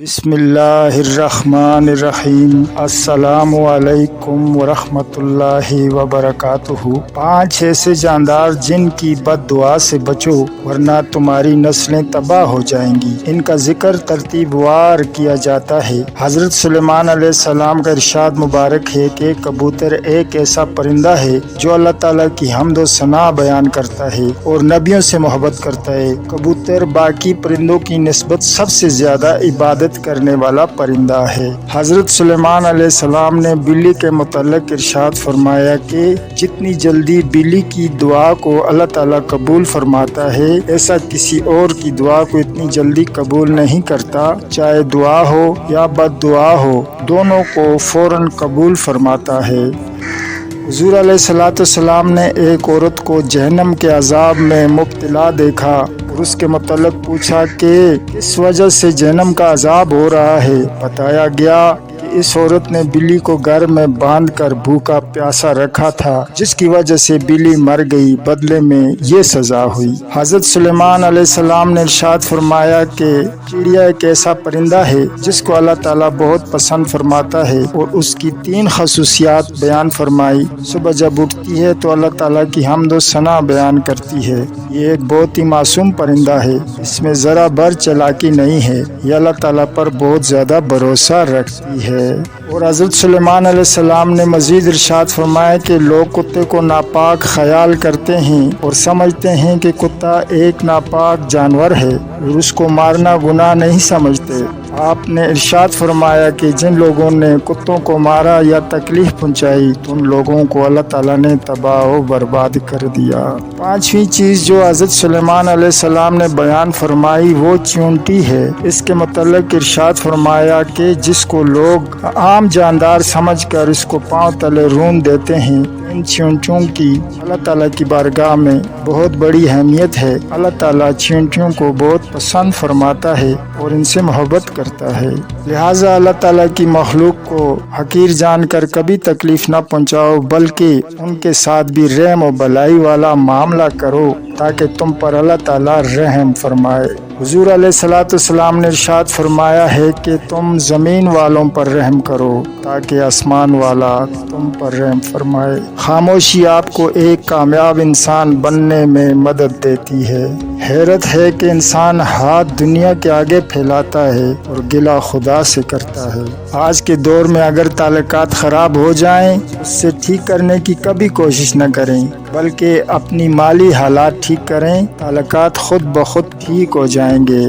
بسم اللہ الرحمن الرحیم۔ السلام علیکم ورحمۃ اللہ وبرکاتہ۔ 5 ایسے جاندار جن کی بد دعا سے بچو ورنہ تمہاری نسلیں تباہ ہو جائیں گی۔ ان کا ذکر ترتیب وار کیا جاتا ہے۔ حضرت سلیمان علیہ السلام کا ارشاد مبارک ہے کہ کبوتر ایک ایسا پرندہ ہے جو اللہ تعالیٰ کی حمد و ثنا بیان کرتا ہے اور نبیوں سے محبت کرتا ہے۔ کبوتر باقی پرندوں کی نسبت سب سے زیادہ عبادت کرنے والا پرندہ ہے۔ حضرت سلیمان علیہ السلام نے بلی کے متعلق ارشاد فرمایا کہ جتنی جلدی بلی کی دعا کو اللہ تعالیٰ قبول فرماتا ہے ایسا کسی اور کی دعا کو اتنی جلدی قبول نہیں کرتا، چاہے دعا ہو یا بد دعا ہو، دونوں کو فوراً قبول فرماتا ہے۔ حضور علیہ السلام نے ایک عورت کو جہنم کے عذاب میں مبتلا دیکھا اور اس کے متعلق پوچھا کہ کس وجہ سے جہنم کا عذاب ہو رہا ہے۔ بتایا گیا کہ اس عورت نے بلی کو گھر میں باندھ کر بھوکا پیاسا رکھا تھا، جس کی وجہ سے بلی مر گئی، بدلے میں یہ سزا ہوئی۔ حضرت سلیمان علیہ السلام نے ارشاد فرمایا کہ چڑیا ایک ایسا پرندہ ہے جس کو اللہ تعالیٰ بہت پسند فرماتا ہے اور اس کی 3 خصوصیات بیان فرمائی۔ صبح جب اٹھتی ہے تو اللہ تعالیٰ کی حمد و ثنا بیان کرتی ہے۔ یہ ایک بہت ہی معصوم پرندہ ہے، اس میں ذرا بھر چالاکی نہیں ہے، یہ اللہ تعالیٰ پر بہت زیادہ بھروسہ رکھتی ہے۔ اور حضرت سلیمان علیہ السلام نے مزید ارشاد فرمایا کہ لوگ کتے کو ناپاک خیال کرتے ہیں اور سمجھتے ہیں کہ کتا ایک ناپاک جانور ہے اور اس کو مارنا گناہ نہیں سمجھتے۔ آپ نے ارشاد فرمایا کہ جن لوگوں نے کتوں کو مارا یا تکلیف پہنچائی تو ان لوگوں کو اللہ تعالیٰ نے تباہ و برباد کر دیا۔ 5ویں چیز جو حضرت سلیمان علیہ السلام نے بیان فرمائی وہ چیونٹی ہے۔ اس کے متعلق ارشاد فرمایا کہ جس کو لوگ عام جاندار سمجھ کر اس کو پاؤں تلے رون دیتے ہیں، ان چیونٹیوں کی اللہ تعالیٰ کی بارگاہ میں بہت بڑی اہمیت ہے۔ اللہ تعالیٰ چیونٹیوں کو بہت پسند فرماتا ہے اور ان سے محبت کرتا ہے، لہٰذا اللہ تعالیٰ کی مخلوق کو حقیر جان کر کبھی تکلیف نہ پہنچاؤ، بلکہ ان کے ساتھ بھی رحم و بلائی والا معاملہ کرو تاکہ تم پر اللہ تعالیٰ رحم فرمائے۔ حضور علیہ السلام نے ارشاد فرمایا ہے کہ تم زمین والوں پر رحم کرو تاکہ آسمان والا تم پر رحم فرمائے۔ خاموشی آپ کو ایک کامیاب انسان بننے میں مدد دیتی ہے۔ حیرت ہے کہ انسان ہاتھ دنیا کے آگے پھیلاتا ہے اور گلہ خدا سے کرتا ہے۔ آج کے دور میں اگر تعلقات خراب ہو جائیں اس سے ٹھیک کرنے کی کبھی کوشش نہ کریں، بلکہ اپنی مالی حالات ٹھیک کریں، تعلقات خود بخود ٹھیک ہو جائیں گے۔